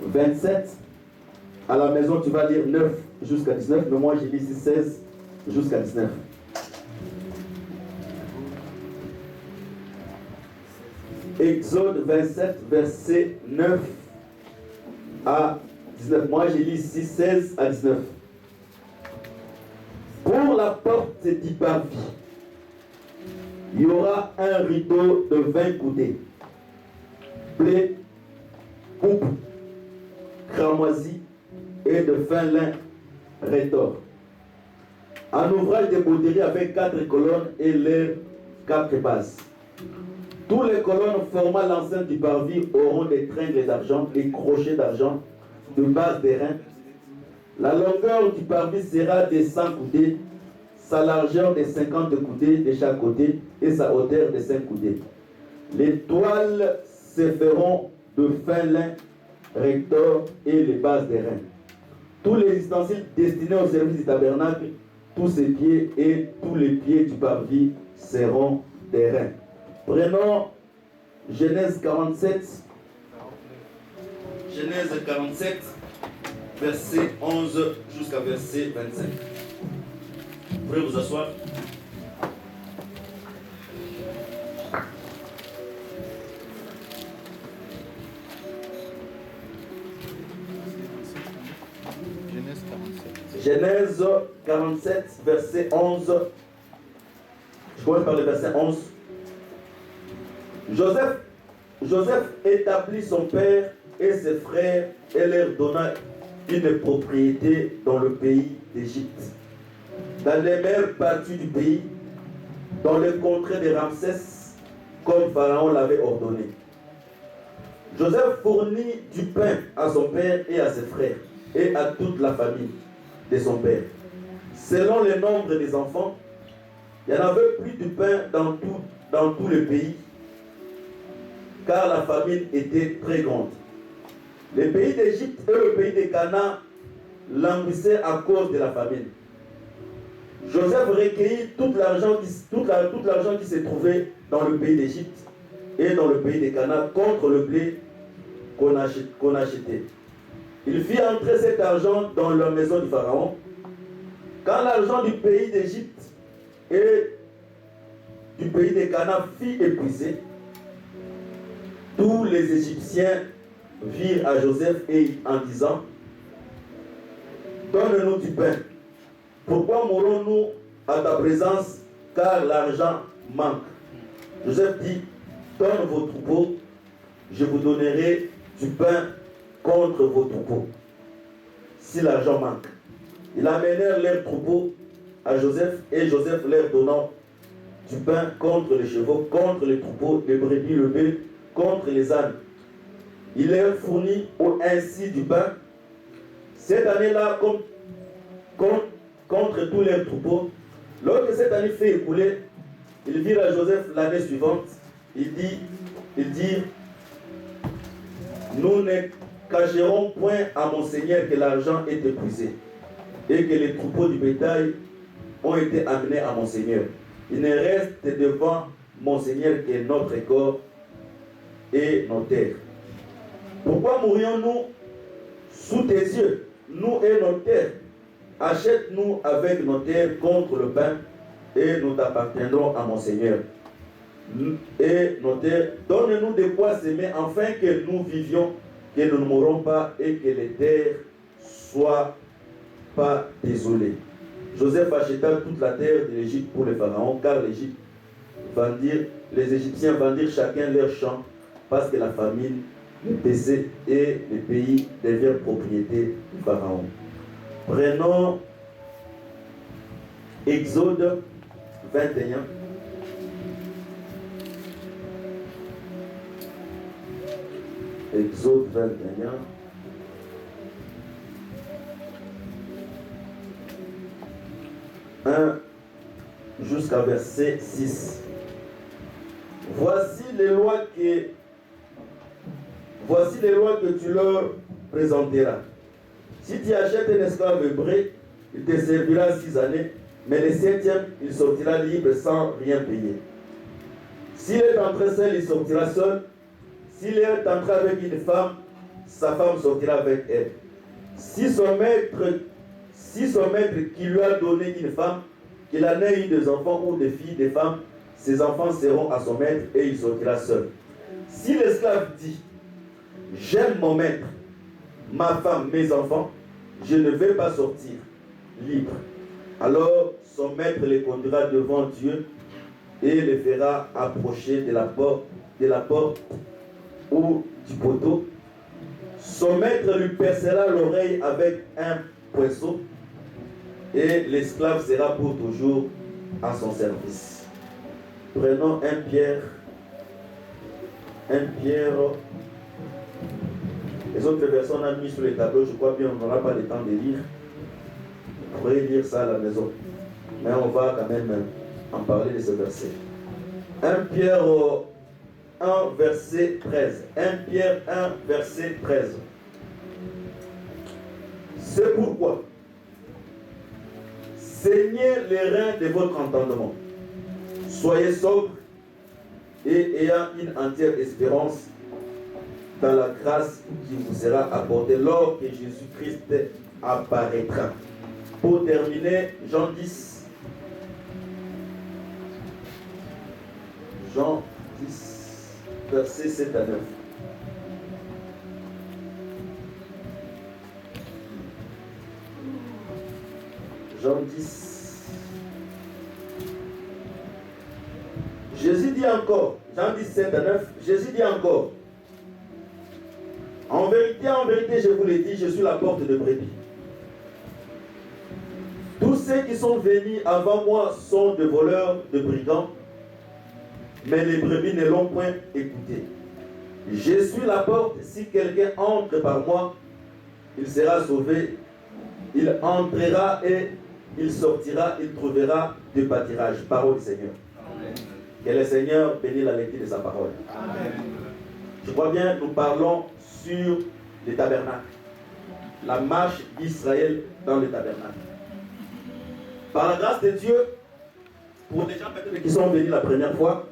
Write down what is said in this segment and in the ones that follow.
27. À la maison, tu vas lire 9 jusqu'à 19, mais moi j'ai lu ici 16 jusqu'à 19. Exode 27, verset 9 à 19. Moi j'ai lu ici 16 à 19. Pour la porte du parvis, il y aura un rideau de 20 coudées, blé, coupe, cramoisi et de fin lin rétort. Un ouvrage de poterie avec 4 colonnes et leurs 4 bases. Tous les colonnes formant l'enceinte du parvis auront des tringles d'argent et crochets d'argent de base d'airain. La longueur du parvis sera de 100 coudées, sa largeur de 50 coudées de chaque côté et sa hauteur de 5 coudées. Les toiles se feront de fin lin rector et les bases d'airain. Tous les ustensiles destinés au service du tabernacle, tous ses pieds et tous les pieds du parvis seront d'airain. Prenons Genèse 47. Genèse 47, verset 11 jusqu'à verset 25. Vous pouvez vous asseoir. Genèse 47, verset 11. Je commence par le verset 11. Joseph établit son père et ses frères et leur donna une propriété dans le pays d'Égypte, dans les meilleures parties du pays, dans les contrées de Ramsès, comme Pharaon l'avait ordonné. Joseph fournit du pain à son père et à ses frères et à toute la famille de son père. Selon le nombre des enfants, il n'y en avait plus de pain dans tout le pays, car la famine était très grande. Le pays d'Égypte et le pays de Canaan languissaient à cause de la famine. Joseph recueillit tout l'argent qui se trouvait dans le pays d'Égypte et dans le pays de Canaan contre le blé qu'on achetait. Il fit entrer cet argent dans la maison du Pharaon. Quand l'argent du pays d'Égypte et du pays de Canaan fut épuisé, tous les Égyptiens virent à Joseph en disant: donne-nous du pain. Pourquoi mourons-nous à ta présence, car l'argent manque? Joseph dit: donne vos troupeaux, je vous donnerai du pain contre vos troupeaux, si l'argent manque. Ils amenèrent leurs troupeaux à Joseph, et Joseph leur donnant du pain contre les chevaux, contre les troupeaux, les brebis, le bœuf, contre les ânes. Il leur fournit ainsi du pain. Cette année-là, contre tous leurs troupeaux. Lorsque cette année fut écoulée, ils virent à Joseph l'année suivante. Ils dirent: nous ne cacherons point à mon Seigneur que l'argent est épuisé et que les troupeaux du bétail ont été amenés à mon Seigneur. Il ne reste devant mon Seigneur que notre corps et nos terres. Pourquoi mourions-nous sous tes yeux, nous et nos terres? Achète-nous avec nos terres contre le pain, et nous t'appartiendrons à mon Seigneur. Et nos terres, donne-nous de quoi s'aimer, afin que nous vivions, que nous ne mourons pas, et que les terres soient pas désolées. Joseph acheta toute la terre de l'Égypte pour le Pharaon, car les Égyptiens vendirent chacun leur champ, parce que la famine le baissait et le pays devient propriété du Pharaon. Prenons Exode 21. Exode 21. Jusqu'à verset 6. Voici les lois que tu leur présenteras. Si tu achètes un esclave hébreu, il te servira 6 années, mais le 7e, il sortira libre sans rien payer. S'il est entré seul, il sortira seul. S'il est entré avec une femme, sa femme sortira avec elle. Si son maître qui lui a donné une femme, qu'il en ait eu des enfants ou des filles, des femmes, ses enfants seront à son maître et il sortira seul. Si l'esclave dit, j'aime mon maître, ma femme, mes enfants, je ne vais pas sortir libre, alors son maître les conduira devant Dieu et les fera approcher de la porte ou du poteau. Son maître lui percera l'oreille avec un poinçon et l'esclave sera pour toujours à son service. Prenons 1 Pierre. Les autres versets on a mis sur les tableaux, je crois bien on n'aura pas le temps de lire. Vous pourrez lire ça à la maison. Mais on va quand même en parler de ce verset. 1 Pierre 1, verset 13. 1 Pierre 1, verset 13. C'est pourquoi saignez les reins de votre entendement. Soyez sobres et ayant une entière espérance dans la grâce qui vous sera apportée lors que Jésus-Christ apparaîtra. Pour terminer, Jean 10. Jean 10, versets 7 à 9. Jean 10. Jésus dit encore, Jean 10, 7 à 9, Jésus dit encore, en vérité, je vous l'ai dit, je suis la porte de brebis. Tous ceux qui sont venus avant moi sont des voleurs, de brigands, mais les brebis ne l'ont point écouté. Je suis la porte, si quelqu'un entre par moi, il sera sauvé, il entrera et il sortira, il trouvera du pâturage. Parole du Seigneur. Amen. Que le Seigneur bénisse la lecture de sa parole. Amen. Je crois bien, nous parlons sur le tabernacle. La marche d'Israël dans le tabernacle. Par la grâce de Dieu, pour les gens peut-être qui sont venus la première fois,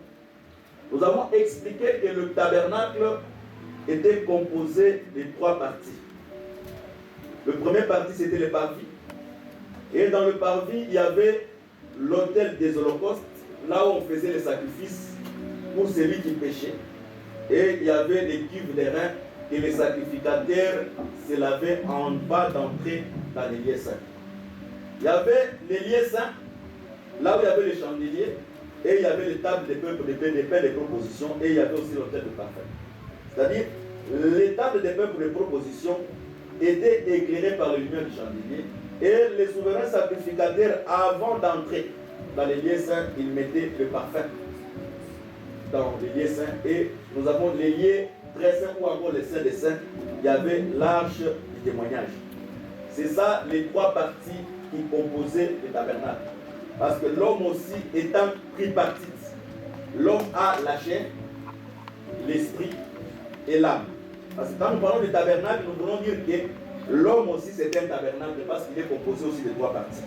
nous avons expliqué que le tabernacle était composé de 3 parties. Le premier partie, c'était le parvis. Et dans le parvis, il y avait l'autel des holocaustes, là où on faisait les sacrifices pour celui qui péchait. Et il y avait les cuves des reins que les sacrificateurs se lavaient en bas d'entrée dans les lieux saints. Il y avait les lieux saints, là où il y avait les chandeliers, et il y avait les tables des peuples, des pains de proposition, et il y avait aussi l'autel de parfum. C'est-à-dire, les tables des peuples de proposition étaient éclairées par la lumière du chandelier, et les souverains sacrificateurs, avant d'entrer dans les lieux saints, ils mettaient le parfum dans les lieux saints, et nous avons les lieux très saints ou encore les saints des saints, il y avait l'arche du témoignage. C'est ça les 3 parties qui composaient le tabernacle. Parce que l'homme aussi étant tripartite, l'homme a la chair, l'esprit et l'âme. Parce que quand nous parlons du tabernacle, nous voulons dire que l'homme aussi c'est un tabernacle parce qu'il est composé aussi de 3 parties.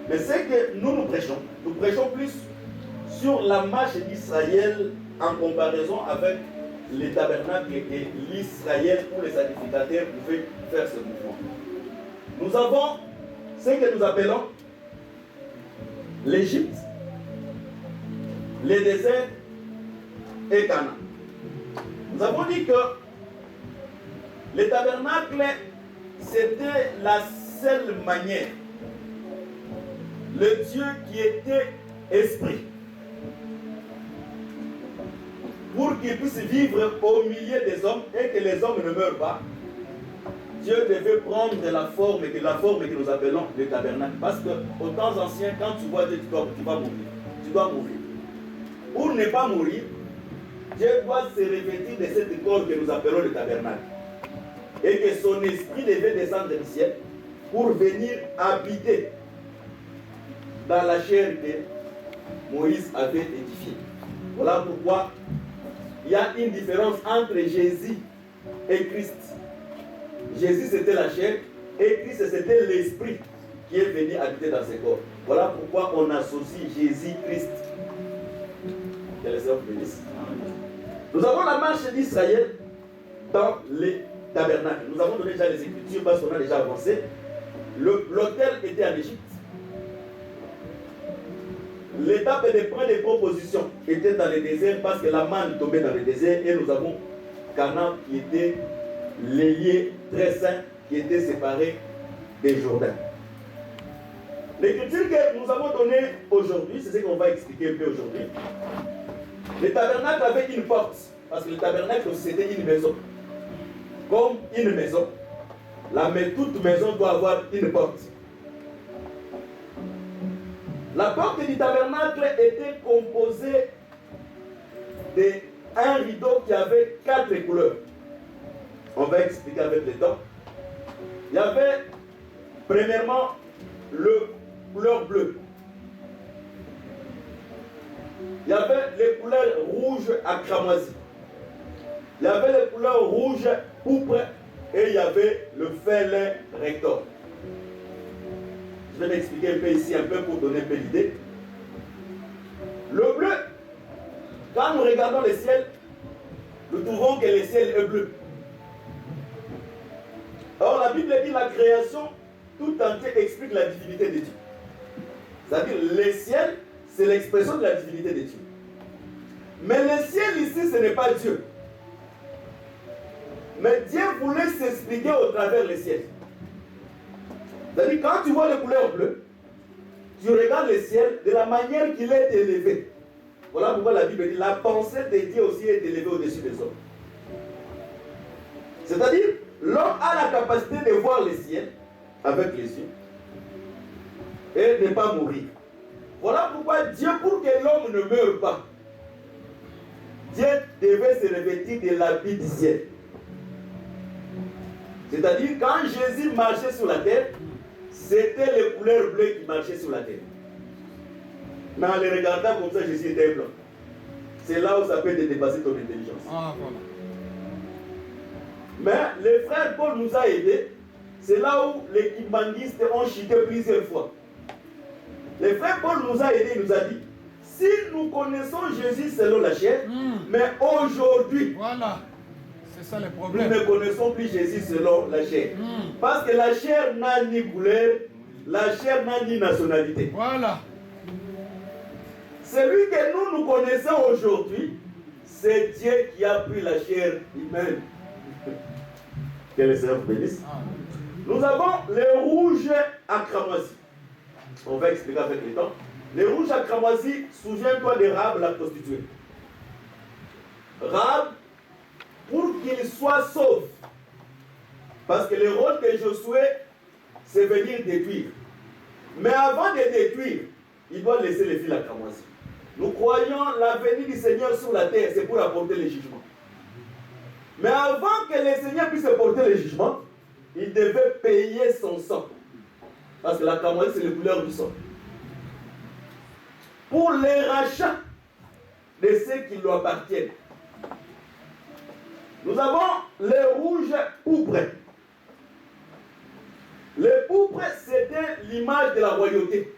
Mais ce que nous prêchons plus sur la marche d'Israël en comparaison avec les tabernacles et l'Israël où les sacrificateurs pouvaient faire ce mouvement. Nous avons ce que nous appelons l'Égypte, les déserts et Canaan. Nous avons dit que les tabernacles, c'était la seule manière. Le Dieu qui était esprit, pour qu'il puisse vivre au milieu des hommes et que les hommes ne meurent pas, Dieu devait prendre la forme que nous appelons le tabernacle. Parce qu'aux temps anciens, quand tu vois Dieu, tu vas mourir. Tu dois mourir. Pour ne pas mourir, Dieu doit se revêtir de cette corps que nous appelons le tabernacle. Et que son esprit devait descendre du ciel pour venir habiter dans la chair que Moïse avait édifiée. Voilà pourquoi il y a une différence entre Jésus et Christ. Jésus c'était la chair et Christ c'était l'esprit qui est venu habiter dans ses corps. Voilà pourquoi on associe Jésus-Christ. Que les Seigneur bénisse. Nous avons la marche d'Israël dans le tabernacle. Nous avons donné déjà les Écritures parce qu'on a déjà avancé. L'autel était en Égypte. L'étape des premières propositions était dans le désert parce que la manne tombait dans le désert et nous avons Canaan qui était lié très saint, qui était séparé des Jourdains. L'écriture que nous avons donnée aujourd'hui, c'est ce qu'on va expliquer un peu aujourd'hui. Le tabernacle avait une porte, parce que le tabernacle c'était une maison. Comme une maison. Toute maison doit avoir une porte. La porte du tabernacle était composée d'un rideau qui avait 4 couleurs. On va expliquer avec le temps. Il y avait premièrement le couleur bleue. Il y avait les couleurs rouges à cramoisi. Il y avait les couleurs rouges pourpre et il y avait le félin rector. Je vais m'expliquer un peu ici, un peu pour donner un peu l'idée. Le bleu, quand nous regardons le ciel, nous trouvons que le ciel est bleu. Or, la Bible dit la création tout entière explique la divinité de Dieu. C'est-à-dire, le ciel, c'est l'expression de la divinité de Dieu. Mais le ciel ici, ce n'est pas Dieu. Mais Dieu voulait s'expliquer au travers le ciel. C'est-à-dire, quand tu vois les couleurs bleues, tu regardes le ciel de la manière qu'il est élevé. Voilà pourquoi la Bible dit la pensée de Dieu aussi est élevée au-dessus des hommes. C'est-à-dire, l'homme a la capacité de voir le ciel avec les yeux et de ne pas mourir. Voilà pourquoi Dieu, pour que l'homme ne meure pas, Dieu devait se revêtir de l'habit du ciel. C'est-à-dire, quand Jésus marchait sur la terre, c'était les couleurs bleues qui marchaient sur la terre. Mais en les regardant comme ça, Jésus était blanc. C'est là où ça peut te dépasser ton intelligence. Ah, voilà. Mais le frère Paul nous a aidés. C'est là où les kimbanguistes ont chuté plusieurs fois. Le frère Paul nous a aidés, il nous a dit, si nous connaissons Jésus selon la chair, mais aujourd'hui, voilà, c'est ça le nous problème. ne connaissons plus Jésus selon la chair. Parce que la chair n'a ni couleur, la chair n'a ni nationalité. Voilà. Celui que nous connaissons aujourd'hui, c'est Dieu qui a pris la chair humaine. Que le Seigneur vous bénisse. Nous avons les rouges à cramoisi. On va expliquer avec le temps. Les rouges à cramoisi, souviens-toi de Rahab la prostituée. Rahab, pour qu'il soit sauf, parce que le rôle de Josué, c'est venir détruire. Mais avant de détruire, il doit laisser les fils à cramoisi. Nous croyons la venue du Seigneur sur la terre, c'est pour apporter le jugement. Mais avant que le Seigneur puisse porter le jugement, il devait payer son sang. Parce que la cramoisi, c'est la couleur du sang. Pour les rachats de ceux qui lui appartiennent. Nous avons les rouges pourpres. Les pourpres, c'était l'image de la royauté.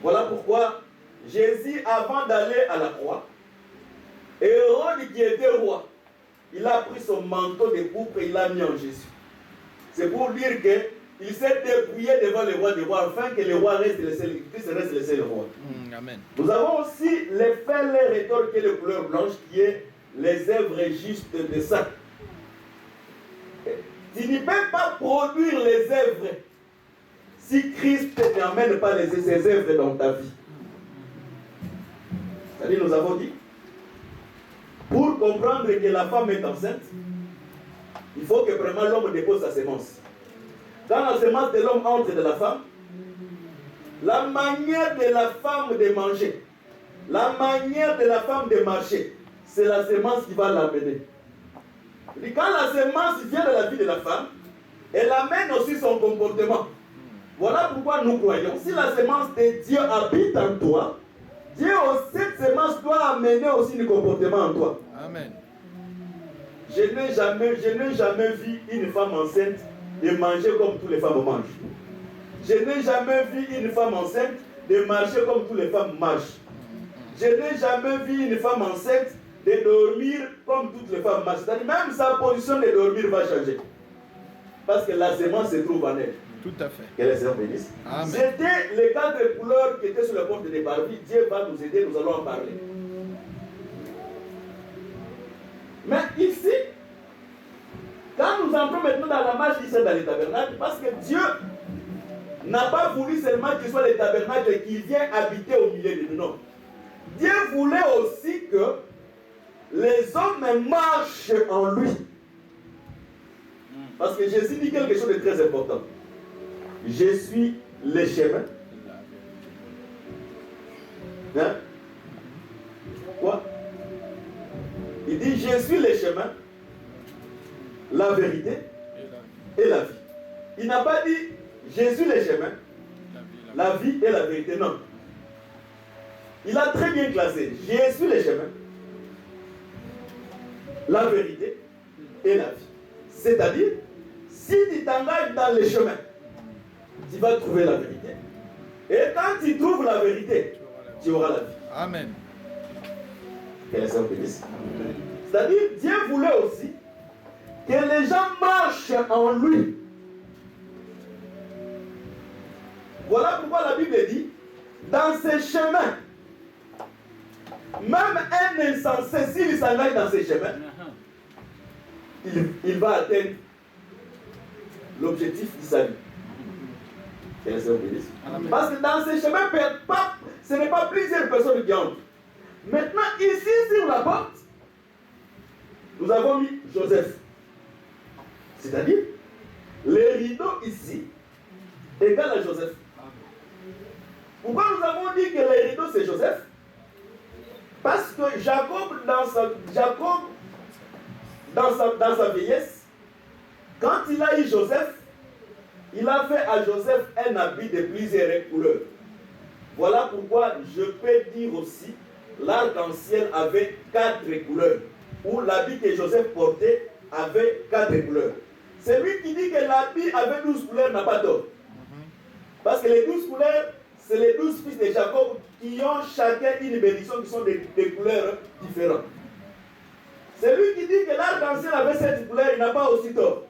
Voilà pourquoi Jésus, avant d'aller à la croix, Hérode qui était roi, il a pris son manteau de pourpre et il l'a mis en Jésus. C'est pour dire qu'il s'est dépouillé devant le roi des rois, afin que le roi reste le seul, Christ reste le seul roi. Amen. Nous avons aussi les fêlés rhétors qui est le couleur blanche, qui est les œuvres justes de ça. Tu ne peux pas produire les œuvres si Christ n'amène pas ses œuvres dans ta vie. C'est-à-dire, nous avons dit, pour comprendre que la femme est enceinte, il faut que vraiment l'homme dépose sa sémence. Quand la sémence de l'homme entre de la femme, la manière de la femme de manger, la manière de la femme de marcher, c'est la sémence qui va l'amener. Et quand la sémence vient de la vie de la femme, elle amène aussi son comportement. Voilà pourquoi nous croyons, si la sémence de Dieu habite en toi, Dieu, cette sémence doit amener aussi le comportement en toi. Amen. Je n'ai jamais vu une femme enceinte de manger comme toutes les femmes mangent. Je n'ai jamais vu une femme enceinte de marcher comme toutes les femmes marchent. Je n'ai jamais vu une femme enceinte de dormir comme toutes les femmes marchent. C'est-à-dire même sa position de dormir va changer. Parce que la sémence se trouve en elle. Tout à fait. Que les Seigneur bénisse. Amen. C'était les 4 couleurs qui étaient sur le porte des Barbie. Dieu va nous aider, nous allons en parler. Mais ici, quand nous entrons maintenant dans la marche qui sont dans les tabernacles, parce que Dieu n'a pas voulu seulement qu'il soit les tabernacles qui vient habiter au milieu de nous. Non. Dieu voulait aussi que les hommes marchent en lui. Parce que Jésus dit quelque chose de très important. Je suis le chemin. Hein? Quoi? Il dit je suis le chemin, la vérité et la vie. Il n'a pas dit je suis le chemin, la vie et la vérité. Non. Il a très bien classé. Je suis le chemin, la vérité et la vie. C'est-à-dire, si tu t'engages dans le chemin, tu vas trouver la vérité. Et quand tu trouves la vérité, tu auras la vie. Amen. Que les hommes bénissent. C'est-à-dire, Dieu voulait aussi que les gens marchent en lui. Voilà pourquoi la Bible dit, dans ces chemins, même un insensé, s'il s'engage dans ces chemins, il va atteindre l'objectif du salut. Que les hommes bénissent. Parce que dans ces chemins, ce n'est pas plusieurs personnes qui entrent. Maintenant, ici sur la porte, nous avons mis Joseph. C'est-à-dire, les rideaux ici égale à Joseph. Pourquoi nous avons dit que les rideaux c'est Joseph? Parce que Jacob, dans sa vieillesse, quand il a eu Joseph, il a fait à Joseph un habit de plusieurs couleurs. Voilà pourquoi je peux dire aussi, l'arc-en-ciel avait 4 couleurs, ou l'habit que Joseph portait avait 4 couleurs. Celui qui dit que l'habit avait 12 couleurs n'a pas tort. Parce que les 12 couleurs, c'est les 12 fils de Jacob qui ont chacun une bénédiction qui sont des couleurs différentes. Celui qui dit que l'arc-en-ciel avait 7 couleurs, il n'a pas aussi tort.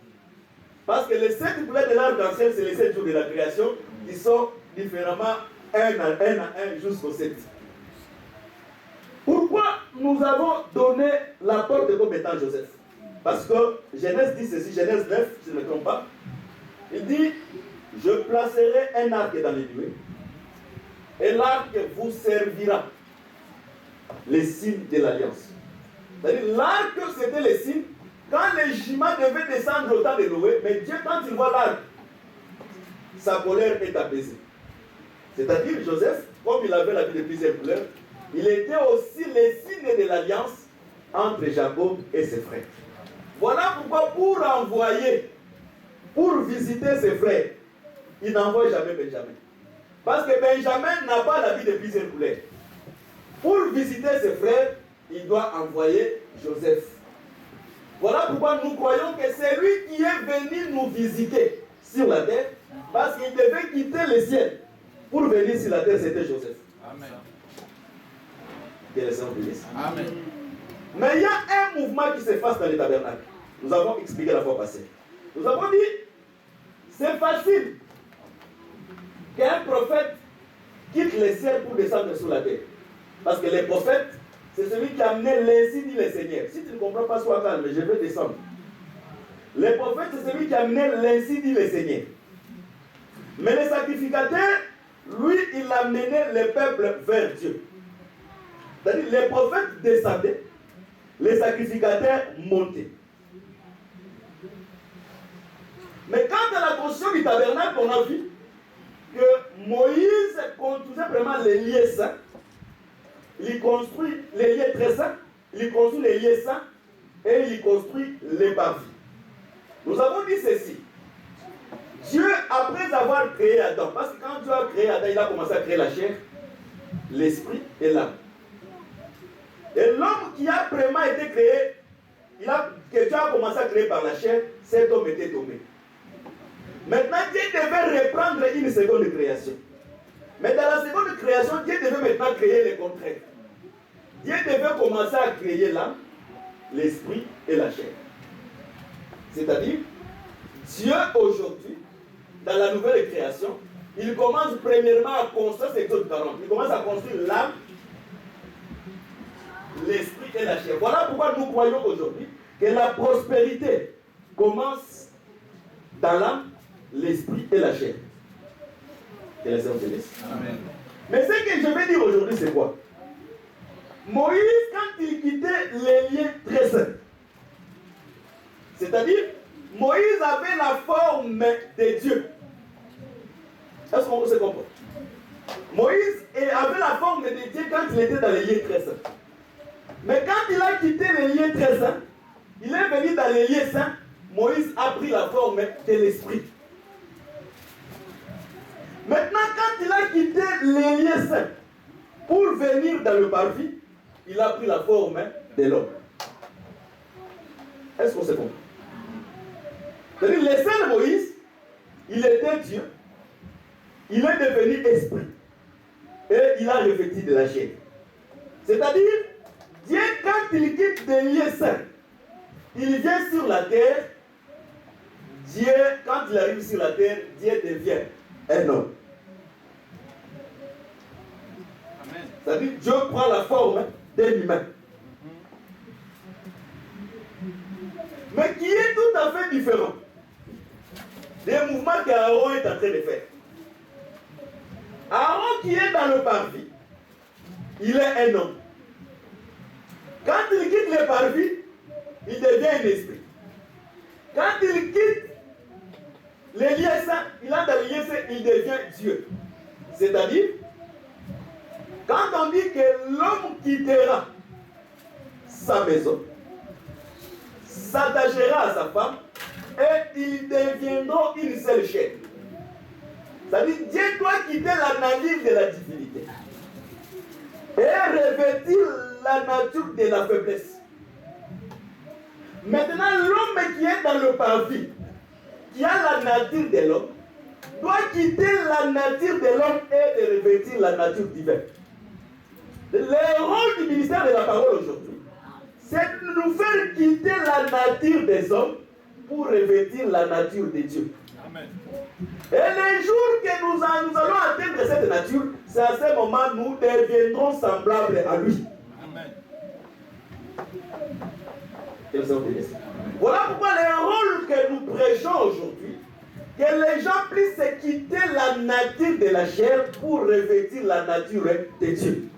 Parce que les 7 couleurs de l'arc-en-ciel, c'est les 7 jours de la création qui sont différemment un à un jusqu'au 7. Pourquoi nous avons donné la porte comme étant Joseph? Parce que Genèse dit ceci, Genèse 9, si je ne me trompe pas. Il dit, je placerai un arc dans les nuées, et l'arc vous servira les signes de l'alliance. C'est-à-dire, l'arc, c'était les signes. Quand les juments devaient descendre au temps de Noé, mais Dieu, quand il voit l'arc, sa colère est apaisée. C'est-à-dire, Joseph, comme il avait la vie de plusieurs couleurs, il était aussi les signes de l'alliance entre Jacob et ses frères. Voilà pourquoi pour visiter ses frères, il n'envoie jamais Benjamin. Parce que Benjamin n'a pas la vie de plusieurs couleurs. Pour visiter ses frères, il doit envoyer Joseph. Voilà pourquoi nous croyons que c'est lui qui est venu nous visiter sur la terre, parce qu'il devait quitter le ciel. Pour venir sur la terre, c'était Joseph. Amen. Que les saints bénissent. Amen. Mais il y a un mouvement qui se passe dans les tabernacles. Nous avons expliqué la fois passée. Nous avons dit, c'est facile qu'un prophète quitte le ciel pour descendre sur la terre. Parce que les prophètes, c'est celui qui a amené l'ainsi dit le Seigneur. Si tu ne comprends pas, sois calme, je vais descendre. Les prophètes, c'est celui qui a amené l'ainsi dit le Seigneur. Mais le sacrificateur, lui, il a mené le peuple vers Dieu. C'est-à-dire, les prophètes descendaient, les sacrificateurs montaient. Mais quant à la construction du tabernacle, on a vu que Moïse construisait vraiment les lieux saints. Il construit les lieux très saints, il construit les lieux saints et il construit les parvis. Nous avons dit ceci. Dieu, après avoir créé Adam, parce que quand Dieu a créé Adam, il a commencé à créer la chair, l'esprit et l'âme. Et l'homme qui a vraiment été créé, que Dieu a commencé à créer par la chair, cet homme était tombé. Maintenant, Dieu devait reprendre une seconde création. Mais dans la seconde création, Dieu devait maintenant créer le contraire. Dieu devait commencer à créer l'âme, l'esprit et la chair. C'est-à-dire, Dieu aujourd'hui, dans la nouvelle création, il commence premièrement à construire, c'est Exode 40, il commence à construire l'âme, l'esprit et la chair. Voilà pourquoi nous croyons aujourd'hui que la prospérité commence dans l'âme, l'esprit et la chair. Que le Seigneur bénisse. Amen. Mais ce que je vais dire aujourd'hui, c'est quoi? Moïse, quand il quittait les lieux très saints, c'est-à-dire, Moïse avait la forme de Dieu. Est-ce qu'on se comprend? Moïse avait la forme de Dieu quand il était dans les lieux très saints. Mais quand il a quitté les lieux très saints, il est venu dans les lieux saints, Moïse a pris la forme de l'esprit. Maintenant, quand il a quitté les lieux saints pour venir dans le parvis, il a pris la forme de l'homme. Est-ce qu'on se comprend? C'est-à-dire, le saint Moïse, il était Dieu, il est devenu esprit, et il a revêtu de la chair. C'est-à-dire, Dieu, quand il quitte des lieux saints, il vient sur la terre. Dieu, quand il arrive sur la terre, Dieu devient un homme. C'est-à-dire, Dieu prend la forme d'un humain. Mais qui est tout à fait différent des mouvements qu'Aaron est en train de faire. Aaron qui est dans le parvis, il est un homme. Quand il quitte le parvis, il devient un esprit. Quand il quitte les lieux saints, il entre dans les lieux saints, il devient Dieu. C'est-à-dire, quand on dit que l'homme quittera sa maison, s'attachera à sa femme, et ils deviendront une seule chair. C'est-à-dire, Dieu doit quitter la nature de la divinité et revêtir la nature de la faiblesse. Maintenant, l'homme qui est dans le parvis, qui a la nature de l'homme, doit quitter la nature de l'homme et de revêtir la nature divine. Le rôle du ministère de la parole aujourd'hui, c'est de nous faire quitter la nature des hommes pour revêtir la nature de Dieu. Amen. Et les jours que nous allons atteindre cette nature, c'est à ce moment que nous deviendrons semblables à lui. Amen. Voilà pourquoi le rôle que nous prêchons aujourd'hui, que les gens puissent quitter la nature de la chair pour revêtir la nature de Dieu.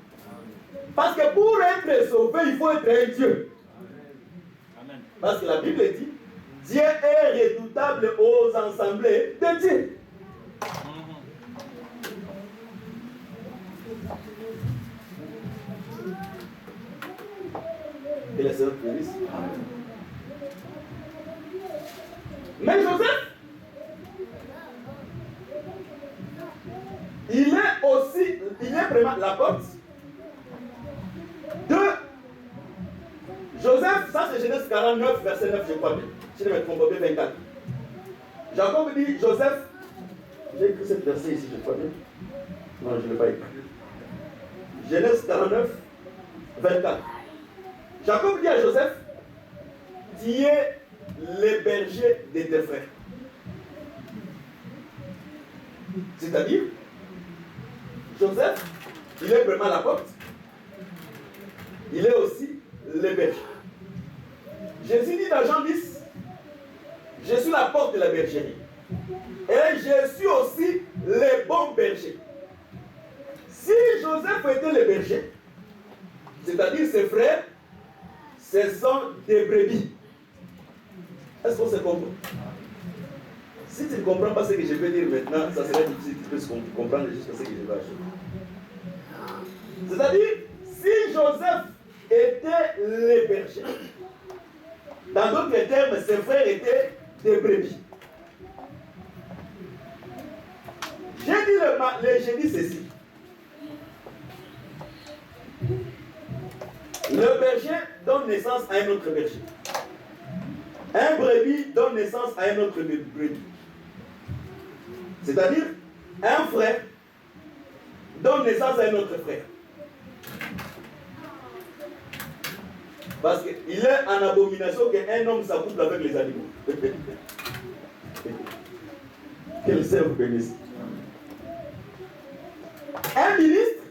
Parce que pour être sauvé, il faut être un Dieu. Amen. Parce que la Bible dit, Dieu est redoutable aux assemblées de Dieu. Et la Seigneur bénisse. Mais Joseph, il est vraiment la porte de Joseph. Ça c'est Genèse 49, verset 9, je crois bien. Je ne me trompe pas, 24. Jacob dit, Joseph, j'ai écrit cette verset ici, je crois bien. Non, je ne l'ai pas écrit. Genèse 49, 24. Jacob dit à Joseph, tu es le berger de tes frères. C'est-à-dire, Joseph, il est vraiment la porte. Il est aussi le berger. Jésus dit dans Jean 10, je suis la porte de la bergerie. Et je suis aussi le bon berger. Si Joseph était le berger, c'est-à-dire ses frères, ce sont des brebis. Est-ce qu'on se comprend? Si tu ne comprends pas ce que je vais dire maintenant, ça serait difficile que tu puisses comprendre jusqu'à ce que je vais acheter. C'est-à-dire, si Joseph était le berger, dans d'autres termes, ses frères étaient des brebis. J'ai dit ceci. Le berger donne naissance à un autre berger. Un brebis donne naissance à un autre brebis. C'est-à-dire, un frère donne naissance à un autre frère. Parce qu'il est en abomination qu'un homme s'accouple avec les animaux. Quel Seigneur vous bénisse. Un ministre,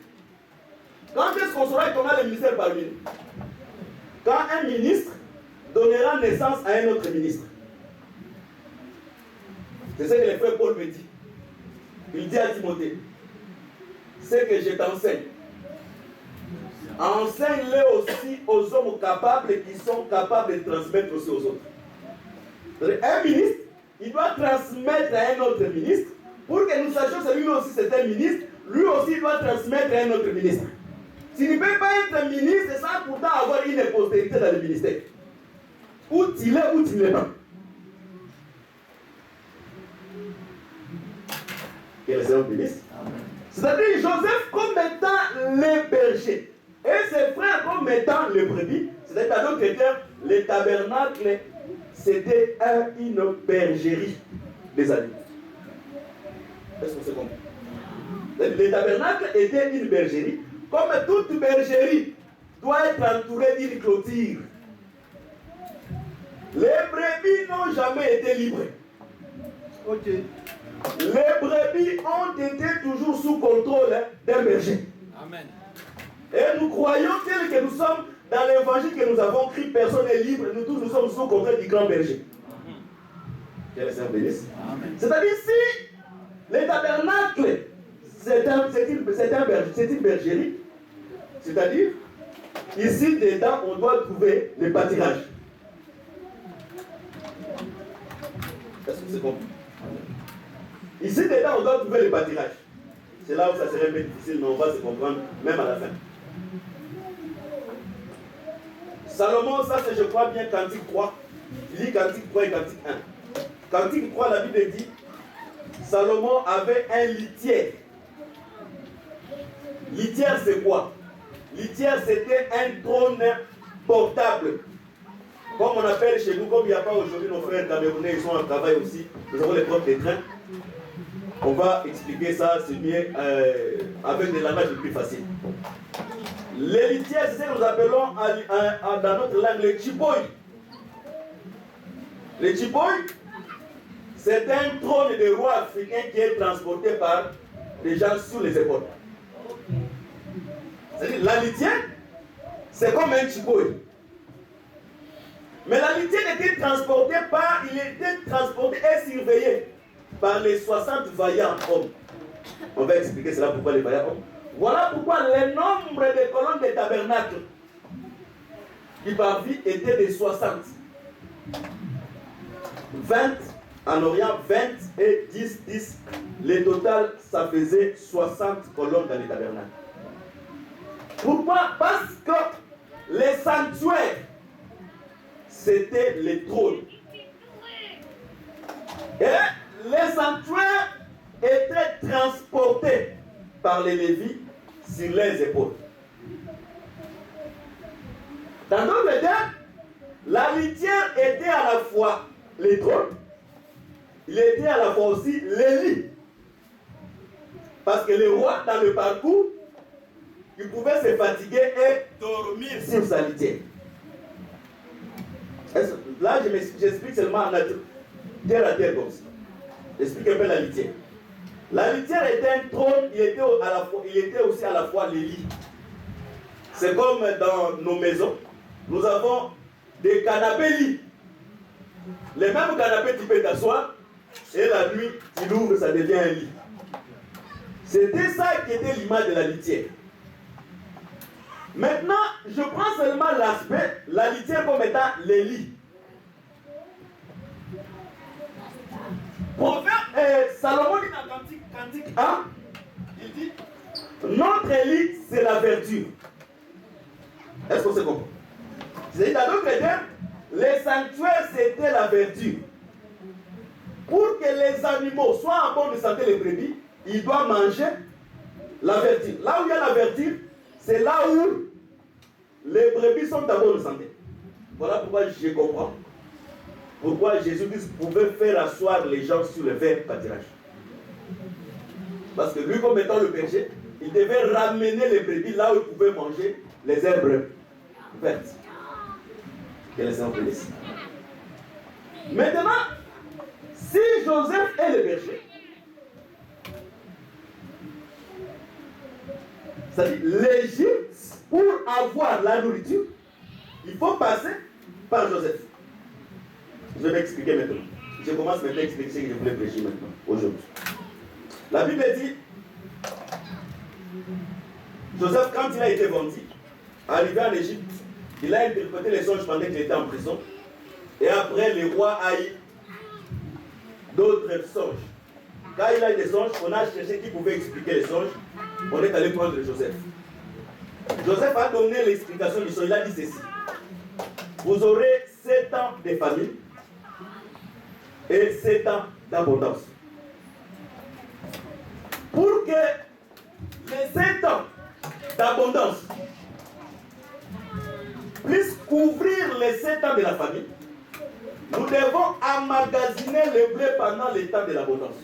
quand est-ce qu'on saura qu'on a le ministère parmi nous? Quand un ministre donnera naissance à un autre ministre. C'est ce que le frère Paul me dit. Il dit à Timothée, c'est que je t'enseigne. Enseigne-le aussi aux hommes capables qui sont capables de transmettre aussi aux autres. Un ministre, il doit transmettre à un autre ministre pour que nous sachions que lui aussi c'est un ministre, lui aussi il doit transmettre à un autre ministre. Tu ne peux pas être ministre sans pourtant avoir une postérité dans le ministère. Où tu l'es, où tu ne l'es pas. Quel est le ministre? C'est-à-dire Joseph comme étant le berger et ses frères comme étant les brebis. C'est-à-dire dans d'autres termes, le tabernacle c'était une bergerie des animaux. Est-ce que c'est compris? Le tabernacle était une bergerie. Comme toute bergerie doit être entourée d'une clôture. Les brebis n'ont jamais été libres. Ok. Les brebis ont été toujours sous contrôle d'un berger. Amen. Et nous croyons tel que nous sommes dans l'évangile que nous avons écrit, personne n'est libre, nous tous nous sommes sous contrôle du grand berger. Que le Seigneur bénisse. C'est-à-dire si le tabernacle c'est une bergerie, c'est-à-dire ici dedans on doit trouver le pâturage. Est-ce que c'est compris? Ici dedans on doit trouver le pâturage. C'est là où ça serait un peu difficile, mais on va se comprendre même à la fin. Salomon, ça c'est je crois bien Cantique 3. Il lit Cantique 3 et Cantique 1. Cantique 3, la Bible dit Salomon avait un litière. Litière c'est quoi? Litière c'était un trône portable. Comme on appelle chez nous, comme il n'y a pas aujourd'hui nos frères camerounais, ils sont en travail aussi, nous avons les profs des trains. On va expliquer ça, c'est mieux avec des langages plus faciles. Les litières, c'est ce que nous appelons dans notre langue les chiboy. Les chiboy, c'est un trône de roi africain qui est transporté par des gens sur les épaules. C'est-à-dire, la litière, c'est comme un chiboy. Mais la litière était transportée il était transporté et surveillé par les 60 vaillants hommes. On va expliquer cela pourquoi les vaillants hommes. Voilà pourquoi le nombre de colonnes de tabernacle qui par vie était de 60. 20 en Orient, 20 et 10, 10. Le total, ça faisait 60 colonnes dans les tabernacles. Pourquoi? Parce que les sanctuaires, c'était les trônes. Et les sanctuaires étaient transportés par les Lévites sur les épaules. Dans d'autres termes, la litière était à la fois les trônes, il était à la fois aussi les lits. Parce que le roi, dans le parcours, il pouvait se fatiguer et dormir sur sa litière. Là, j'explique seulement en terre à terre comme ça. J'explique un peu la litière. La litière était un trône, il était aussi à la fois les lits. C'est comme dans nos maisons, nous avons des canapés lits. Les mêmes canapés, tu peux t'asseoir, et la nuit, tu l'ouvres, ça devient un lit. C'était ça qui était l'image de la litière. Maintenant, je prends seulement l'aspect, la litière comme étant les lits. Salomon dit dans Cantique 1, il dit, notre lit, c'est la verdure. Est-ce que c'est compris? C'est dans d'autres termes, les sanctuaires, c'était la verdure. Pour que les animaux soient en bonne santé, les brebis, ils doivent manger la verdure. Là où il y a la verdure, c'est là où les brebis sont en bonne santé. Voilà pourquoi je comprends. Pourquoi Jésus-Christ pouvait faire asseoir les gens sur le verre pâturage. Parce que lui, comme étant le berger, il devait ramener les brebis là où ils pouvaient manger les herbes vertes. Que les Seigneur bénisse. Maintenant, si Joseph est le berger, c'est-à-dire l'Égypte, pour avoir la nourriture, il faut passer par Joseph. Je vais expliquer maintenant. Je commence maintenant à expliquer ce que je voulais prêcher maintenant, aujourd'hui. La Bible dit, Joseph, quand il a été vendu, arrivé en Égypte, il a interprété les songes pendant qu'il était en prison. Et après, le roi a eu d'autres songes. Quand il a eu des songes, on a cherché qui pouvait expliquer les songes. On est allé prendre Joseph. Joseph a donné l'explication du songe. Il a dit ceci. Vous aurez 7 ans de famine et 7 ans d'abondance. Pour que les 7 ans d'abondance puissent couvrir les 7 ans de la famine, nous devons emmagasiner le blé pendant le temps de l'abondance.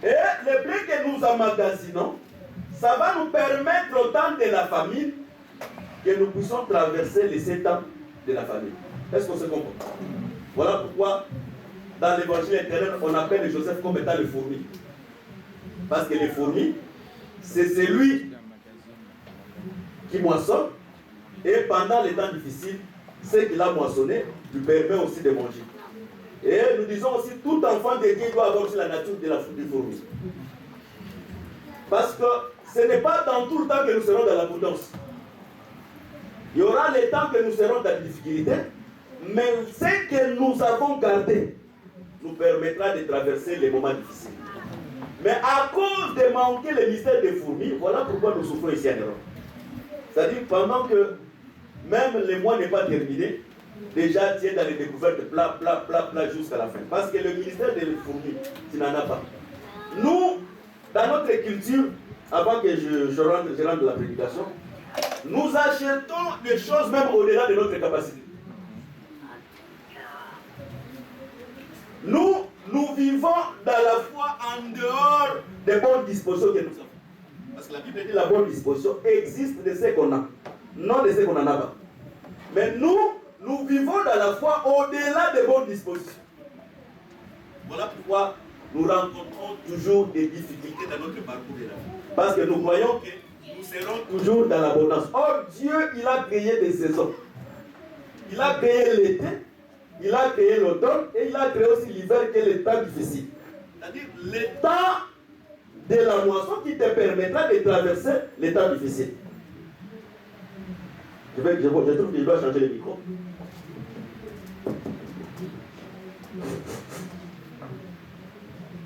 Et le blé que nous emmagasinons, ça va nous permettre au temps de la famine que nous puissions traverser les 7 ans de la famine. Est-ce qu'on se comprend? Voilà pourquoi dans l'évangile éternel, on appelle Joseph comme étant le fourmi. Parce que le fourmi, c'est celui qui moissonne, et pendant les temps difficiles, ce qu'il a moissonné lui permet aussi de manger. Et nous disons aussi, tout enfant de Dieu doit avoir aussi la nature du fourmi. Parce que ce n'est pas dans tout le temps que nous serons dans l'abondance. Il y aura les temps que nous serons dans la difficulté, mais ce que nous avons gardé nous permettra de traverser les moments difficiles. Mais à cause de manquer le mystère des fourmis, voilà pourquoi nous souffrons ici en Europe. C'est-à-dire pendant que même le mois n'est pas terminé, déjà tu es dans les découvertes plat jusqu'à la fin. Parce que le ministère des fourmis, tu n'en as pas. Nous, dans notre culture, avant que je rentre la prédication, nous achetons des choses même au-delà de notre capacité. Nous vivons dans la foi en dehors des bonnes dispositions que nous avons. Parce que la Bible dit que la bonne disposition existe de ce qu'on a, non de ce qu'on n'en a pas. Mais nous vivons dans la foi au-delà des bonnes dispositions. Voilà pourquoi nous rencontrons toujours des difficultés dans notre parcours de la vie. Parce que nous croyons que nous serons toujours dans l'abondance. Or, Dieu, il a créé des saisons. Il a créé l'été, il a créé l'automne et il a créé aussi l'hiver qui est le temps difficile. C'est-à-dire le temps de la moisson qui te permettra de traverser les temps difficiles. Je trouve qu'il doit changer le micro.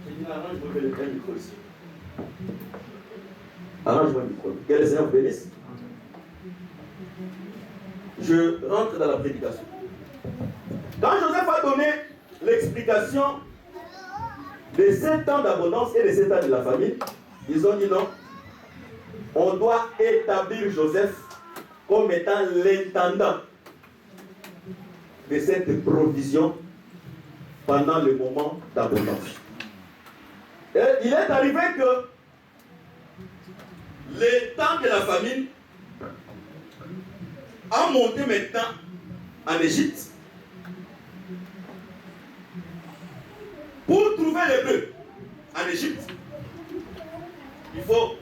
J'ai dit, arrange-moi le micro ici. Arrange-moi le micro. Que le Seigneur vous bénisse. Je rentre dans la prédication. Quand Joseph a donné l'explication des 7 ans d'abondance et des 7 ans de la famine, ils ont dit non. On doit établir Joseph comme étant l'intendant de cette provision pendant le moment d'abondance. Et il est arrivé que le temps de la famine a monté maintenant en Égypte pour trouver les bœufs en Égypte. Il faut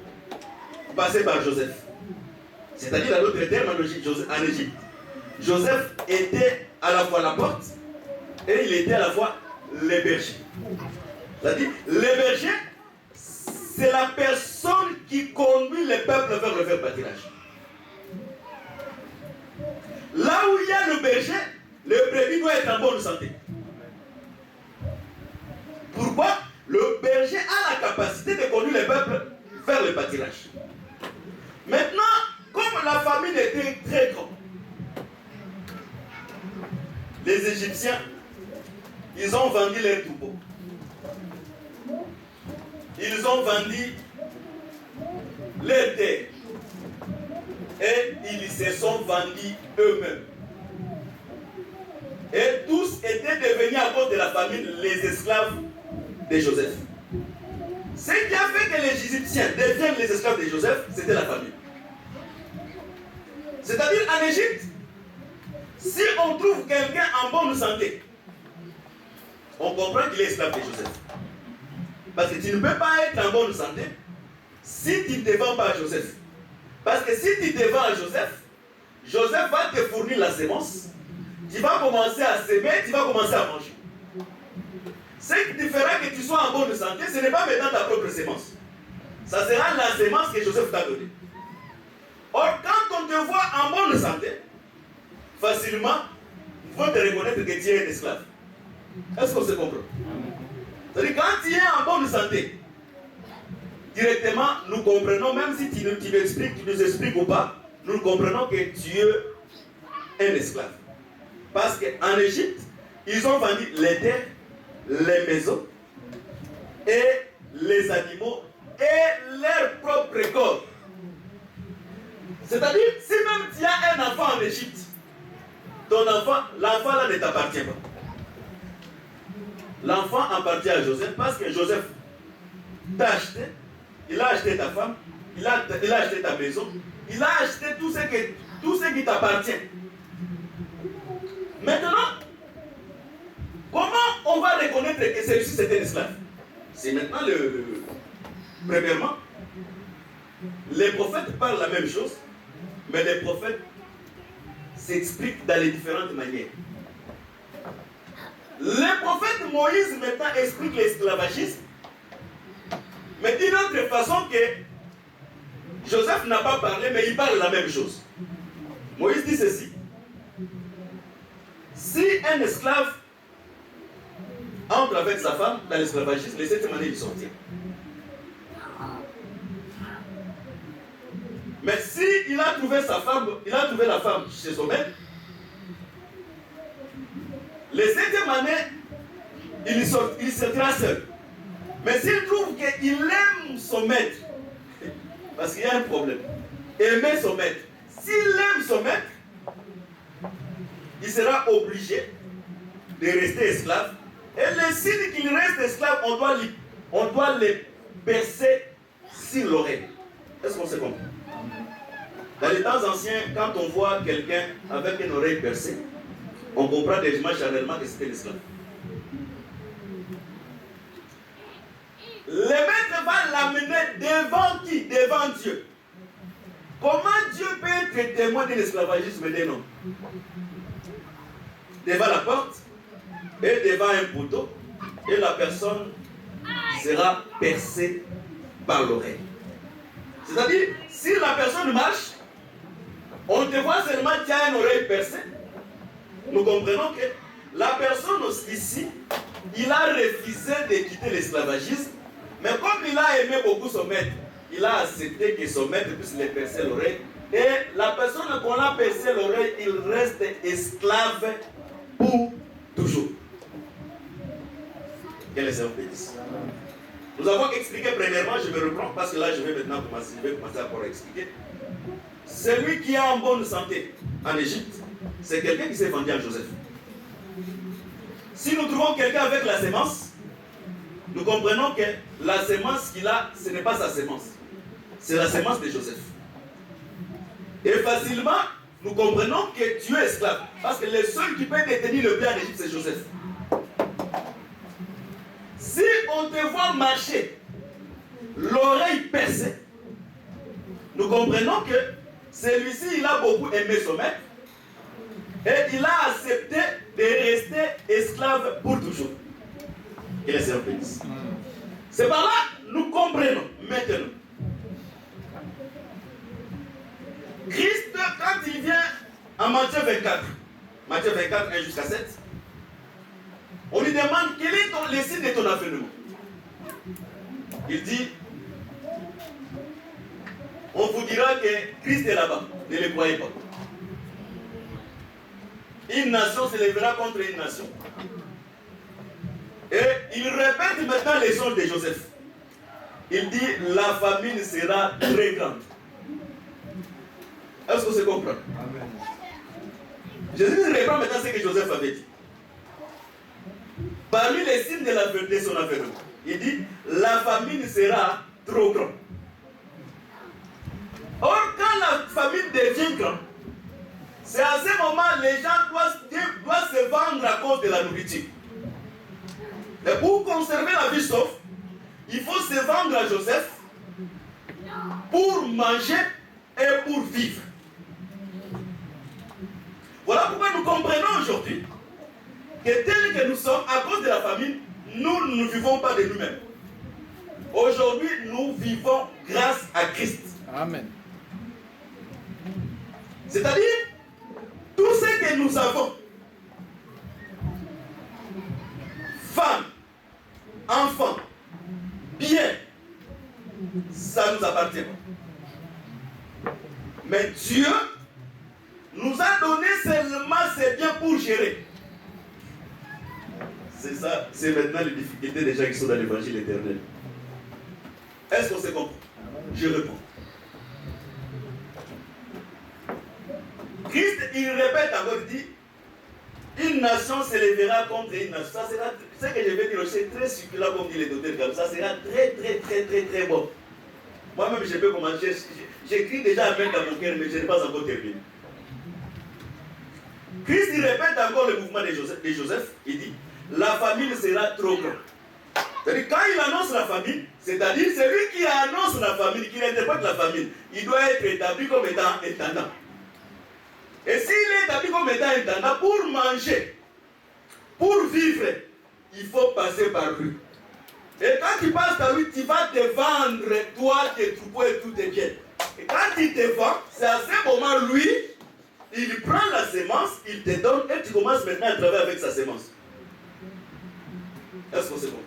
passer par Joseph. C'est-à-dire, à d'autres termes, en Égypte, Joseph était à la fois la porte et il était à la fois le berger. C'est-à-dire, le berger, c'est la personne qui conduit le peuple vers le vrai pâturage. Là où il y a le berger, le brebis doit être en bonne santé. Pourquoi? Le berger a la capacité de conduire le peuple vers le pâturage. Maintenant, comme la famine était très grande, les Égyptiens, ils ont vendu leurs troupeaux. Ils ont vendu leurs terres. Et ils se sont vendus eux-mêmes. Et tous étaient devenus à cause de la famine les esclaves de Joseph. Ce qui a fait que les Égyptiens deviennent les esclaves de Joseph, c'était la famine. C'est-à-dire en Égypte, Si on trouve quelqu'un en bonne santé, on comprend qu'il est esclave de Joseph. Parce que tu ne peux pas être en bonne santé si tu ne te vends pas à Joseph. Parce que si tu te vends à Joseph, Joseph va te fournir la sémence. Tu vas commencer à s'aimer, tu vas commencer à manger. Ce qui te fera que tu sois en bonne santé, ce n'est pas maintenant ta propre sémence. Ça sera la sémence que Joseph t'a donnée. Or, quand on te voit en bonne santé, facilement, il faut te reconnaître que tu es un esclave. Est-ce qu'on se comprend? C'est-à-dire, quand tu es en bonne santé, directement, nous comprenons, même si tu nous expliques ou pas, nous comprenons que tu es un esclave. Parce qu'en Égypte, ils ont vendu les terres, les maisons, et les animaux, et leur propre corps. C'est-à-dire, si même tu as un enfant en Égypte, ton enfant, l'enfant là ne t'appartient pas. L'enfant appartient à Joseph parce que Joseph t'a acheté, il a acheté ta femme, il a acheté ta maison, il a acheté tout ce qui t'appartient. Maintenant, comment on va reconnaître que celui-ci c'est un esclave? C'est maintenant premièrement, les prophètes parlent la même chose, mais les prophètes s'expliquent dans les différentes manières. Le prophète Moïse maintenant explique l'esclavagisme, mais d'une autre façon que Joseph n'a pas parlé, mais il parle la même chose. Moïse dit ceci: si un esclave entre avec sa femme dans l'esclavagisme, les 7 années il sortira. Mais si il a trouvé sa femme, il a trouvé la femme chez son maître, les 7e année, il sortira seul. Mais s'il trouve qu'il aime son maître, parce qu'il y a un problème, aimer son maître, s'il aime son maître, il sera obligé de rester esclave. Et le signe qu'il reste esclave, on doit le percer sur l'oreille. Est-ce qu'on se comprend? Dans les temps anciens, quand on voit quelqu'un avec une oreille percée, on comprend déjà charnellement que c'était l'esclave. Le maître va l'amener devant qui? Devant Dieu. Comment Dieu peut être témoin de l'esclavagisme d'un homme? Devant la porte et devant un poteau, et la personne sera percée par l'oreille. C'est-à-dire, si la personne marche, on te voit seulement qu'il y a une oreille percée. Nous comprenons que la personne ici, il a refusé de quitter l'esclavagisme, mais comme il a aimé beaucoup son maître, il a accepté que son maître puisse lui percer l'oreille. Et la personne qu'on a percé l'oreille, il reste esclave pour toujours. Que les Seigneur bénisse. Nous avons expliqué premièrement, je me reprends parce que là je vais maintenant commencer à pouvoir expliquer. Celui qui est en bonne santé en Égypte, c'est quelqu'un qui s'est vendu à Joseph. Si nous trouvons quelqu'un avec la sémence, nous comprenons que la sémence qu'il a, ce n'est pas sa sémence. C'est la sémence de Joseph. Et facilement, nous comprenons que tu es esclave. Parce que le seul qui peut détenir le bien en Égypte, c'est Joseph. Si on te voit marcher, l'oreille percée, nous comprenons que celui-ci, il a beaucoup aimé son maître et il a accepté de rester esclave pour toujours. Que le Seigneur bénisse. C'est par là nous comprenons maintenant. Christ, quand il vient en Matthieu 24, 1 jusqu'à 7, on lui demande quel est le signe de ton avènement. Il dit, on vous dira que Christ est là-bas, ne le croyez pas. Une nation se lèvera contre une nation. Et il répète maintenant les sons de Joseph. Il dit, la famine sera très grande. Est-ce que c'est comprend? Amen. Jésus reprend maintenant ce que Joseph avait dit. Parmi les signes de son avènement, il dit, la famine sera trop grande. Or, quand la famine devient grande, C'est à ce moment les gens doivent se vendre à cause de la nourriture. Et pour conserver la vie sauve, il faut se vendre à Joseph pour manger et pour vivre. Voilà pourquoi nous comprenons aujourd'hui que tel que nous sommes, à cause de la famine, nous ne vivons pas de nous-mêmes. Aujourd'hui, nous vivons grâce à Christ. Amen. C'est-à-dire, tout ce que nous avons, femmes, enfants, biens, ça nous appartient. Mais Dieu nous a donné seulement ces biens pour gérer. C'est ça, c'est maintenant les difficultés des gens qui sont dans l'évangile éternel. Est-ce qu'on se comprend? Je réponds. Christ, il répète encore, il dit, une nation s'élèvera contre une nation. Ça sera, ce que je vais dire, c'est très succulent comme dit les docteurs, ça sera très bon. Moi-même, je peux commencer, j'écris déjà à peine dans mon cœur, mais je n'ai pas encore terminé. Christ, il répète encore le mouvement de Joseph, il dit, la famine sera trop grande. C'est-à-dire, quand il annonce la famine, c'est-à-dire celui qui annonce la famine, qui interprète la famine, il doit être établi comme étant intendant. Et s'il est établi comme étant intendant, pour manger, pour vivre, il faut passer par lui. Et quand tu passes par lui, tu vas te vendre, toi, tes troupeaux et tous tes biens. Et quand il te vend, c'est à ce moment, lui, il prend la semence, il te donne, et tu commences maintenant à travailler avec sa semence. Est-ce que c'est bon?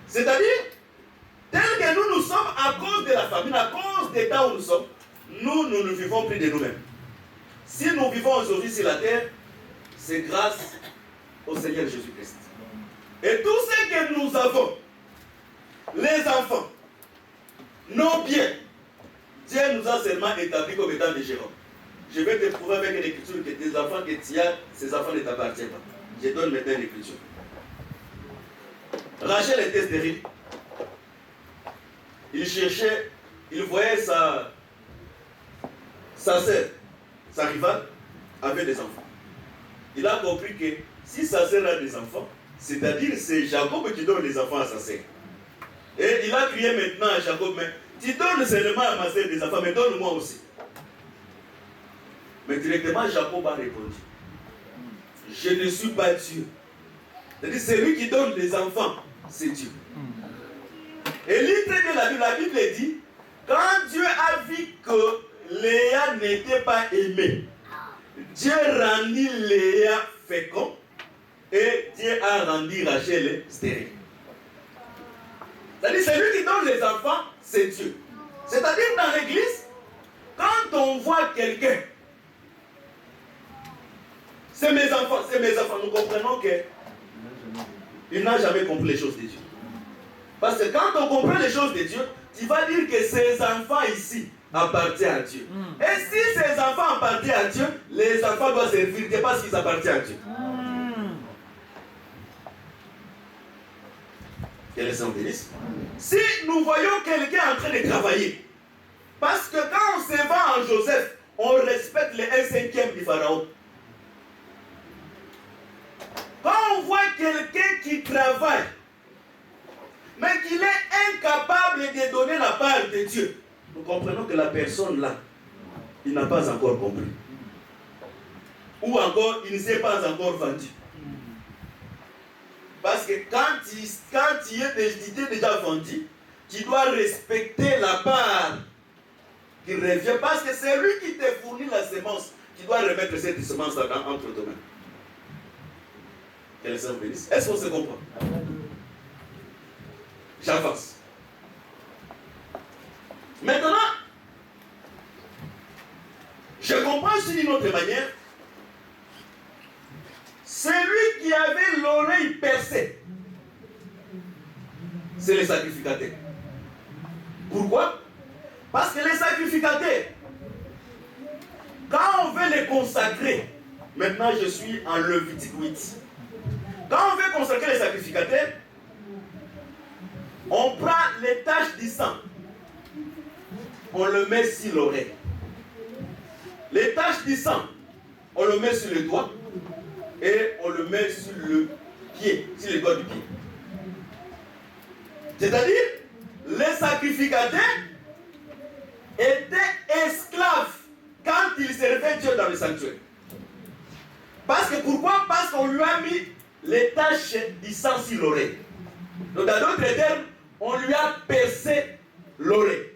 C'est-à-dire, tel que nous sommes à cause de la famine, à cause des temps où nous sommes, nous ne vivons plus de nous-mêmes. Si nous vivons aujourd'hui sur la terre, c'est grâce au Seigneur Jésus-Christ. Et tout ce que nous avons, les enfants, nos biens, Dieu nous a seulement établis comme étant des gérants. Je vais te prouver avec une écriture que tes enfants que tu as, ces enfants ne t'appartiennent pas. Je donne maintenant une écriture. Rachel était stérile. Il cherchait, il voyait sa sœur, sa rivale, avait des enfants. Il a compris que si sa sœur a des enfants, c'est-à-dire c'est Jacob qui donne les enfants à sa sœur. Et il a crié maintenant à Jacob, mais tu donnes seulement à ma sœur des enfants, mais donne-moi aussi. Mais directement Jacob a répondu, je ne suis pas Dieu. C'est-à-dire celui qui donne les enfants, c'est Dieu. Et littéralement la Bible dit, quand Dieu a vu que Léa n'était pas aimée, Dieu rendit Léa fécond et Dieu a rendu Rachel stérile. C'est-à-dire celui qui donne les enfants, c'est Dieu. C'est-à-dire dans l'église, quand on voit quelqu'un, c'est mes enfants, nous comprenons qu'il n'a jamais compris les choses de Dieu. Parce que quand on comprend les choses de Dieu, tu vas dire que ces enfants ici appartiennent à Dieu. Et si ces enfants appartiennent à Dieu, les enfants doivent servir Dieu parce qu'ils appartiennent à Dieu. Que les saints bénissent. Si nous voyons quelqu'un en train de travailler, parce que quand on se vend en Joseph, on respecte les 1/5 du pharaon. Quand on voit quelqu'un qui travaille, mais qu'il est incapable de donner la part de Dieu, nous comprenons que la personne là, il n'a pas encore compris. Ou encore, il ne s'est pas encore vendu. Parce que quand il est déjà vendu, tu dois respecter la part qui revient. Parce que c'est lui qui te fournit la semence. Tu dois remettre cette semence entre tes mains. Que les saints bénissent. Est-ce qu'on se comprend? J'avance. Maintenant, je comprends aussi d'une autre manière. Celui qui avait l'oreille percée, c'est les sacrificateurs. Pourquoi? Parce que les sacrificateurs, quand on veut les consacrer, maintenant je suis en Lévitique 8. Quand on veut consacrer les sacrificateurs, on prend les taches du sang, on le met sur l'oreille. Les taches du sang, on le met sur le doigt et on le met sur le pied, sur le doigt du pied. C'est-à-dire, les sacrificateurs étaient esclaves quand ils servaient Dieu dans le sanctuaire. Parce que pourquoi? Parce qu'on lui a mis les taches du sang sur l'oreille. Donc dans d'autres termes, on lui a percé l'oreille.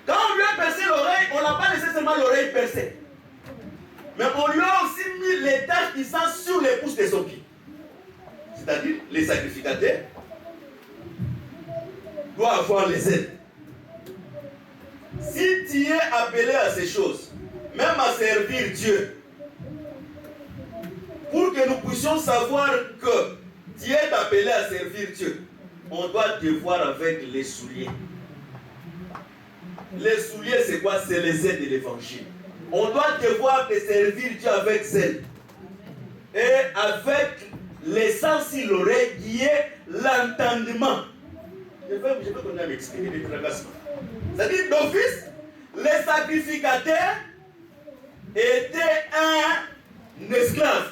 Quand on lui a percé l'oreille, on n'a pas laissé seulement l'oreille percée. Mais on lui a aussi mis les taches du sang sur les pouces de son pied. C'est-à-dire, les sacrificateurs doivent avoir les ailes. Si tu es appelé à ces choses, même à servir Dieu, pour que nous puissions savoir que tu es appelé à servir Dieu, on doit te voir avec les souliers. Les souliers, c'est quoi? C'est les ailes de l'évangile. On doit te voir te servir Dieu avec zèle. Et avec les sens sur l'oreille qui est l'entendement. Je vais continuer à m'expliquer les travassements. C'est-à-dire, d'office, les sacrificateurs étaient un esclave.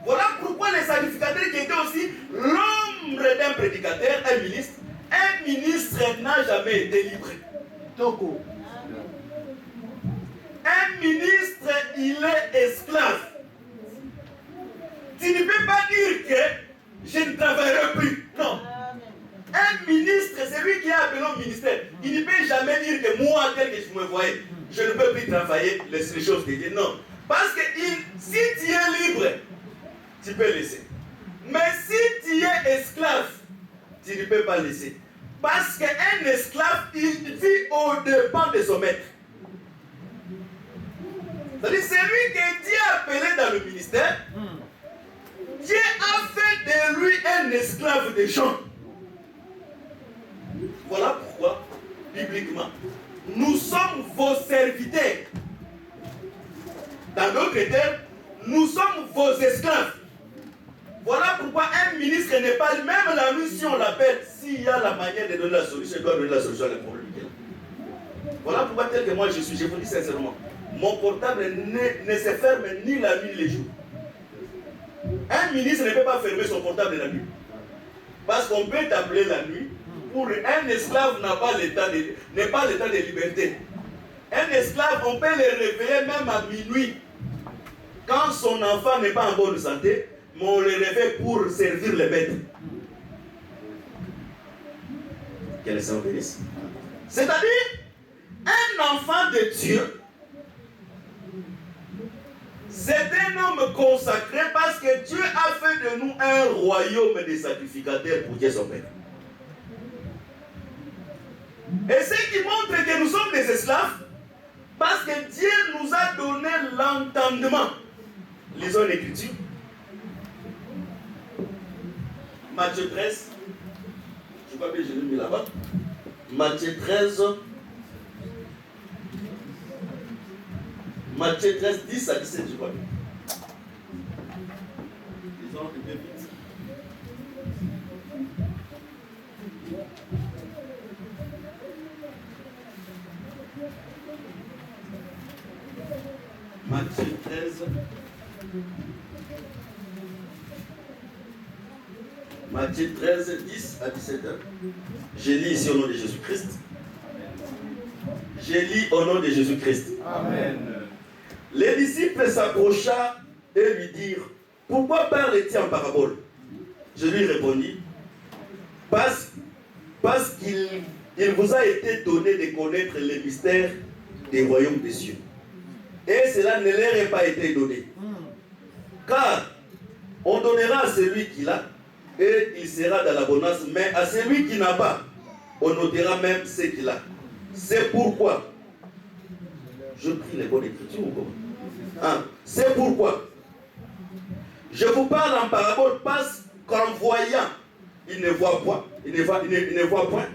Voilà pourquoi les sacrificateurs qui étaient aussi l'ombre d'un prédicateur, un ministre n'a jamais été libre. Toko. Un ministre, il est esclave. Tu ne peux pas dire que je ne travaillerai plus. Non. Un ministre, c'est lui qui est appelé au ministère. Il ne peut jamais dire que moi, tel que je me voyais, je ne peux plus travailler les choses de Dieu. Non. Parce que si tu es libre, tu peux laisser. Mais si tu es esclave, tu ne peux pas laisser. Parce qu'un esclave, il vit au-dépens de son maître. C'est-à-dire, c'est lui que Dieu a appelé dans le ministère. Dieu a fait de lui un esclave des gens. Voilà pourquoi, bibliquement, nous sommes vos serviteurs. Dans d'autres termes, nous sommes vos esclaves. Voilà pourquoi un ministre n'est pas, même la nuit, si on l'appelle, s'il y a la manière de donner la solution, il doit donner la solution à la problème. Voilà pourquoi, tel que moi je suis, je vous dis sincèrement, mon portable ne se ferme ni la nuit ni les jours. Un ministre ne peut pas fermer son portable la nuit. Parce qu'on peut t'appeler la nuit. Pour un esclave n'a pas l'état de liberté. Un esclave, on peut le réveiller même à minuit. Quand son enfant n'est pas en bonne santé, mais on le réveille pour servir le maître. Quel est son bénéfice? C'est-à-dire, un enfant de Dieu, c'est un homme consacré parce que Dieu a fait de nous un royaume de sacrificateurs pour Dieu son Père. Et ce qui montre que nous sommes des esclaves, parce que Dieu nous a donné l'entendement. Lisons l'écriture. Matthieu 13. Je ne sais pas bien, je l'ai mis là-bas. Matthieu 13. Matthieu 13, 10 à 17, je crois. Lisons un peu vite. Matthieu 13. Matthieu 13, 10 à 17. Je lis ici au nom de Jésus-Christ. Je lis au nom de Jésus-Christ. Amen. Les disciples s'approcha et lui dirent: pourquoi parles-tu en parabole? Je lui répondis: parce qu'il vous a été donné de connaître les mystères des royaumes des cieux. Et cela ne leur est pas été donné. Car on donnera à celui qui l'a, et il sera dans l'abondance, mais à celui qui n'a pas, on ôtera même ce qu'il a. C'est pourquoi, je prie les bonnes écritures ou comment? C'est pourquoi je vous parle en parabole, parce qu'en voyant, il ne voit point, il ne voit point.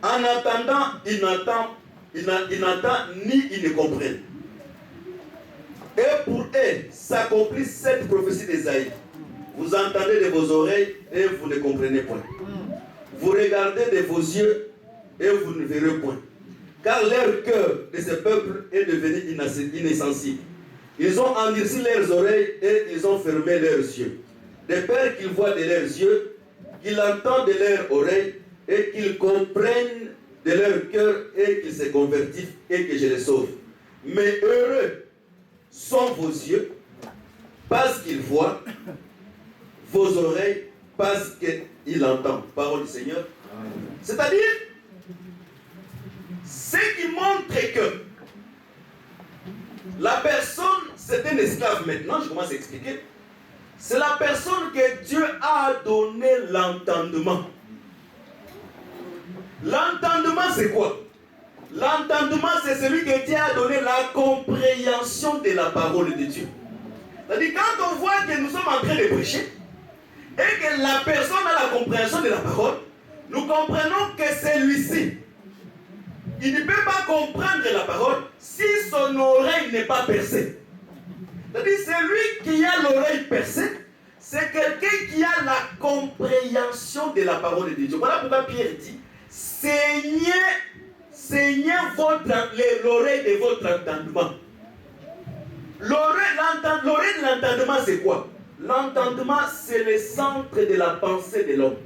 En entendant, il n'entend ni il ne comprend. Et pour eux s'accomplit cette prophétie d'Ésaïe. Vous entendez de vos oreilles et vous ne comprenez point. Vous regardez de vos yeux et vous ne verrez point. car leur cœur de ce peuple est devenu insensible. Ils ont endurci leurs oreilles et ils ont fermé leurs yeux. De peur qu'ils voient de leurs yeux, qu'ils entendent de leurs oreilles et qu'ils comprennent de leur cœur et qu'ils se convertissent et que je les sauve. Mais heureux sont vos yeux parce qu'ils voient, vos oreilles parce qu'ils entendent. Parole du Seigneur. C'est-à-dire, ce qui montre que la personne, c'est un esclave maintenant, je commence à expliquer. C'est la personne que Dieu a donné l'entendement. L'entendement, c'est quoi? L'entendement, c'est celui que Dieu a donné la compréhension de la parole de Dieu. C'est-à-dire, quand on voit que nous sommes en train de prêcher et que la personne a la compréhension de la parole, nous comprenons que celui-ci, il ne peut pas comprendre la parole si son oreille n'est pas percée. C'est-à-dire, celui qui a l'oreille percée, c'est quelqu'un qui a la compréhension de la parole de Dieu. Voilà pourquoi Pierre dit, saignez l'oreille de votre entendement. L'oreille de l'entendement, c'est quoi? L'entendement, c'est le centre de la pensée de l'homme.